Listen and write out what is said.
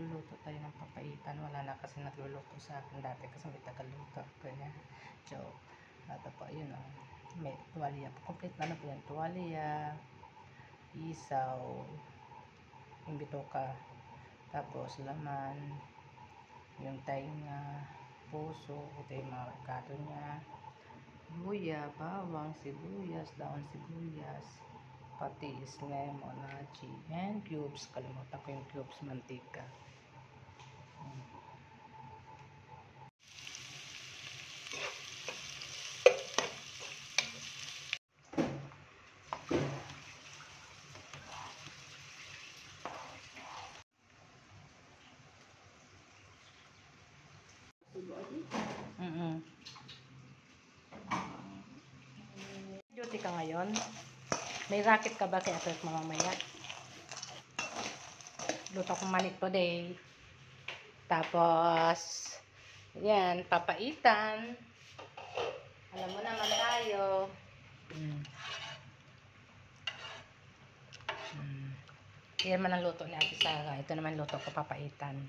magluluto tayo ng papaitan. Wala na kasi nagluluto sa akin dati kasi may tagaluto. Ganyan. So, ito po, yun o. May tuwalya. Complete na po yan. Tuwalya, isaw, yung bitoka, tapos laman, yung tainga, puso, ito yung mga rekado niya, luya, bawang, sibuyas, daon sibuyas, patis, lemon, achi, and cubes. Kalimutan ko yung cubes, mantika. Duty ka ngayon? May racket ka ba kaya at mamamaya? Luto kong manik today. Tapos, yan, papaitan. Alam mo naman tayo. Yan man ang luto ni Ate Sara. Ito naman luto ko, papaitan.